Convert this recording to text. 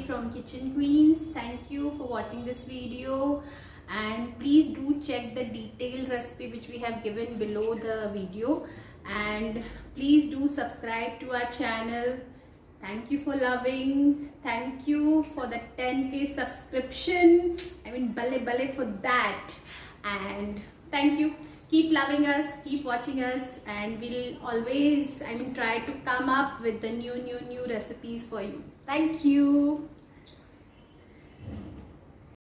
from Kitchen Queens. Thank you for watching this video, and please do check the detailed recipe which we have given below the video, and please do subscribe to our channel. Thank you for loving. Thank you for the 10k subscription. I mean, bale for that. And thank you. Keep loving us, keep watching us, and we'll always, try to come up with the new recipes for you. Thank you.